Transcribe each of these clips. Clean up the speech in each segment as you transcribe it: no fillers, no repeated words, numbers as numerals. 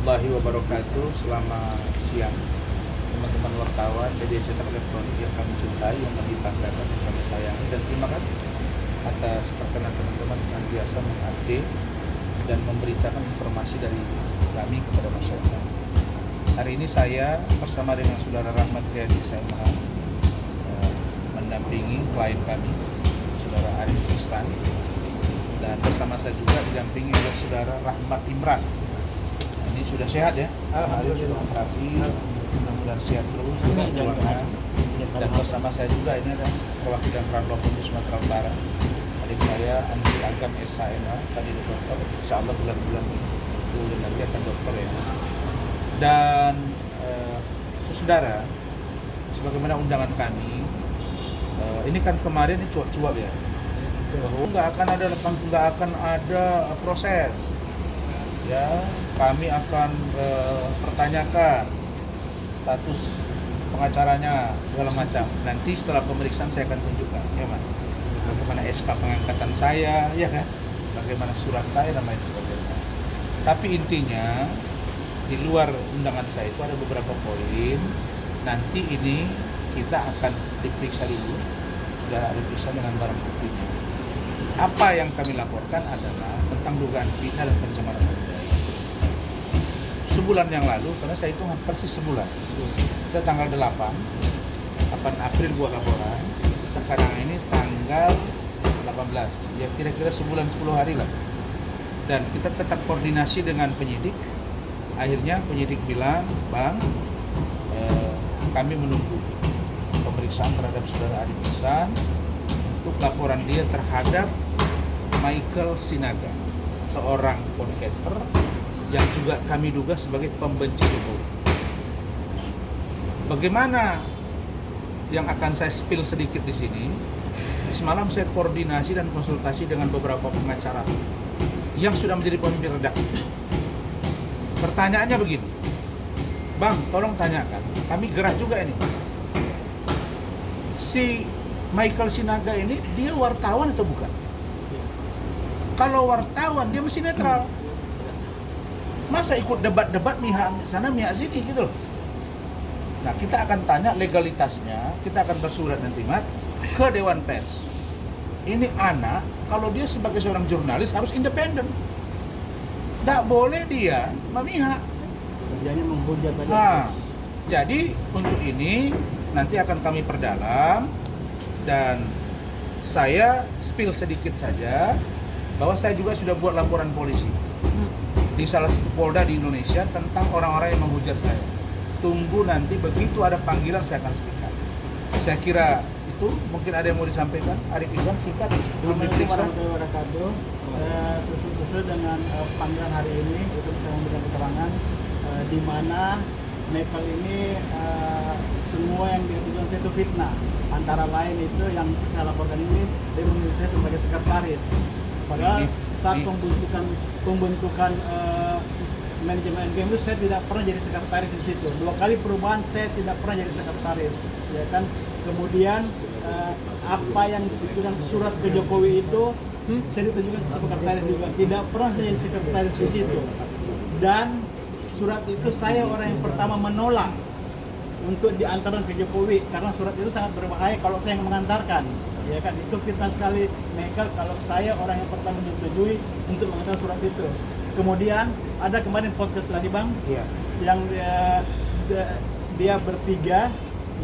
warahmatullahi wabarakatuh. Selamat siang teman-teman wartawan media cetak elektronik yang kami cintai, yang kami banggakan, yang kami sayangi, dan terima kasih atas perkenan teman-teman senantiasa mengupdate dan memberitakan informasi dari kami kepada masyarakat. Hari ini saya bersama dengan Saudara Rahmat Riyadi SMA mendampingi klien kami, Saudara Arif Ihsan, dan bersama saya juga didampingi oleh Saudara Rahmat Imran. Nah, ini sudah sehat ya? Alhamdulillah sudah operasi, mudah-mudahan sehat terus perjuangan. Dan bersama saya juga ini ada perwakilan Ranlopon di Sumatera Utara, adik saya Andi Agam SHMA, tadi dokter, insya Allah bulan-bulan nanti akan dokter ya. Dan saudara, sebagaimana undangan kami, ini kan kemarin ini cuap-cuap ya, bahwa nggak akan ada proses, ya kami akan pertanyakan status pengacaranya segala macam. Nanti setelah pemeriksaan saya akan tunjukkan, ya mas, bagaimana SK pengangkatan saya, ya kan, bagaimana surat saya dan lain sebagainya. Tapi intinya di luar undangan saya itu ada beberapa poin. Nanti ini kita akan diperiksa dulu, sudah ada diperiksa dengan barang buktinya. Apa yang kami laporkan adalah tentang dugaan fitnah dan pencemaran nama baik. Sebulan yang lalu, karena saya hitung persis sebulan, kita tanggal 8 April buat laporan, sekarang ini tanggal 18, ya kira-kira sebulan 10 hari lah. Dan kita tetap koordinasi dengan penyidik. Akhirnya penyidik bilang, Bang, kami menunggu pemeriksaan terhadap Saudara Arif Ihsan untuk laporan dia terhadap Michael Sinaga, seorang podcaster yang juga kami duga sebagai pembenci Jokowi. Bagaimana yang akan saya spill sedikit di sini? Semalam saya koordinasi dan konsultasi dengan beberapa pengacara yang sudah menjadi pemimpin redaksi. Pertanyaannya begini, Bang, tolong tanyakan, kami gerah juga ini. Si Michael Sinaga ini, dia wartawan atau bukan? Kalau wartawan, dia mesti netral. Masa ikut debat-debat mihak sana, mihak sini gitu loh. Nah, kita akan tanya legalitasnya, kita akan bersurat nanti Mat ke Dewan Pers. Ini anak, kalau dia sebagai seorang jurnalis harus independen. Tidak boleh dia memihak. Kerjanya menghujat aja. Nah, jadi untuk ini nanti akan kami perdalam, dan saya spill sedikit saja bahwa saya juga sudah buat laporan polisi di salah satu polda di Indonesia tentang orang-orang yang menghujat saya. Tunggu nanti begitu ada panggilan saya akan speak up. Saya kira itu mungkin ada yang mau disampaikan. Arif Ihsan singkat belum diperiksa. Sesuai dengan panggilan hari ini itu saya memberikan keterangan di mana Michael ini semua yang dituduhkan saya itu fitnah. Antara lain itu yang saya laporkan ini dia menuduh saya sebagai sekretaris. Padahal saat pembentukan manajemen game itu saya tidak pernah jadi sekretaris di situ. 2 kali perubahan saya tidak pernah jadi sekretaris, ya kan. Kemudian apa yang dituduhkan surat ke Jokowi itu saya ditunjukkan sekretaris juga. Tidak pernah saya jadi sekretaris di situ. Dan surat itu saya orang yang pertama menolak untuk diantarkan ke Jokowi karena surat itu sangat berbahaya kalau saya yang mengantarkan, ya kan. Itu fitnah sekali Michael kalau saya orang yang pertama menyetujui untuk mengantar surat itu. Kemudian ada kemarin podcast lagi Bang, Iya. yang dia bertiga,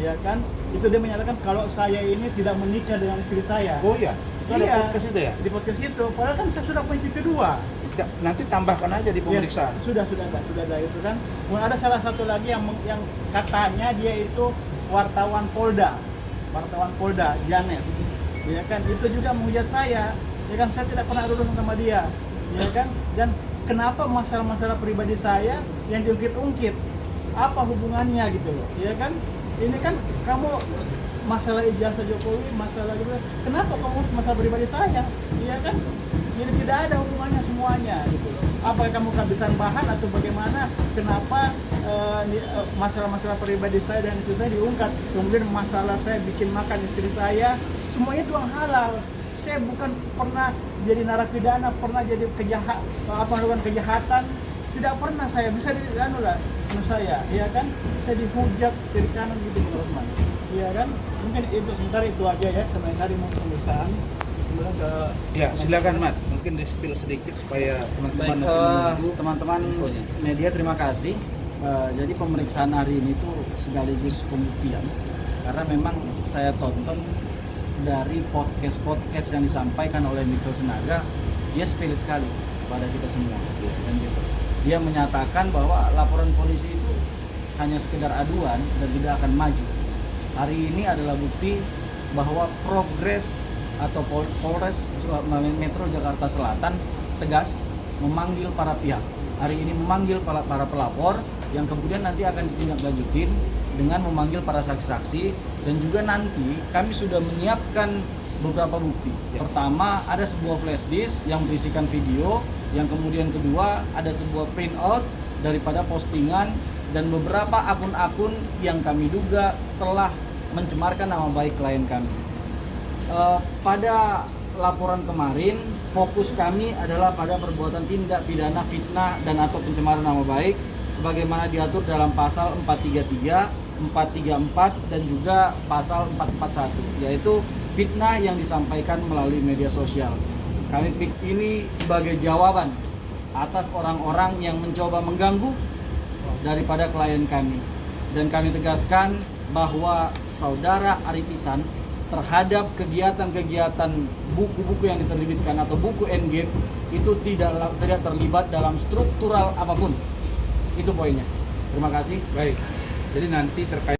ya kan, itu dia menyatakan kalau saya ini tidak menikah dengan istri saya. Oh iya, itu ada podcast itu ya? Di podcast itu, padahal kan saya sudah punya cucu 2. Ya, nanti tambahkan aja di pemeriksaan. Ya, sudah ada itu kan. Kemudian ada salah satu lagi yang katanya dia itu wartawan Polda, Janet, ya kan. Itu juga menghujat saya, ya kan. Saya tidak pernah urusan sama dia, ya kan. Dan kenapa masalah-masalah pribadi saya yang diungkit-ungkit? Apa hubungannya gitu loh, ya kan. Ini kan kamu masalah ijazah Jokowi, masalah gitu. Kenapa kamu masalah pribadi saya, ya kan. Jadi tidak ada hubungannya semuanya gitu loh. Apakah kamu kehabisan bahan atau bagaimana? Kenapa masalah-masalah pribadi saya dan istri saya diungkap? Kemudian masalah saya bikin makan istri saya, semuanya itu yang halal. Saya bukan pernah jadi narapidana, pernah jadi melakukan kejahatan. tidak pernah saya bisa saya, ya kan, saya dihujat kiri kanan gitu teman-teman, ya kan. Mungkin itu sebentar itu aja ya komentari mau pemeriksaan. Kemudian ke Ya, silakan Mat. Mungkin di-spill sedikit supaya teman-teman Teman-teman infonya. media terima kasih. Jadi pemeriksaan hari ini tuh sekaligus pembuktian karena memang saya tonton dari podcast yang disampaikan oleh Mikkel Senaga, dia spill sekali kepada kita semua. Dan dia menyatakan bahwa laporan polisi itu hanya sekedar aduan dan tidak akan maju. Hari ini adalah bukti bahwa progres atau Polres Metro Jakarta Selatan tegas memanggil para pihak. Hari ini memanggil para pelapor yang kemudian nanti akan ditindaklanjutin dengan memanggil para saksi-saksi, dan juga nanti kami sudah menyiapkan beberapa bukti. Pertama, ada sebuah flash disk yang berisikan video, yang kemudian kedua ada sebuah printout daripada postingan dan beberapa akun-akun yang kami duga telah mencemarkan nama baik klien kami. Pada laporan kemarin, fokus kami adalah pada perbuatan tindak pidana fitnah dan atau pencemaran nama baik sebagaimana diatur dalam pasal 433, 434 dan juga pasal 441, yaitu fitnah yang disampaikan melalui media sosial. Kami pikir ini sebagai jawaban atas orang-orang yang mencoba mengganggu daripada klien kami. Dan kami tegaskan bahwa saudara Arif Ihsan terhadap kegiatan-kegiatan buku-buku yang diterbitkan atau buku Endgame itu tidak terlibat dalam struktural apapun. Itu poinnya. Terima kasih. Baik. Jadi nanti terkait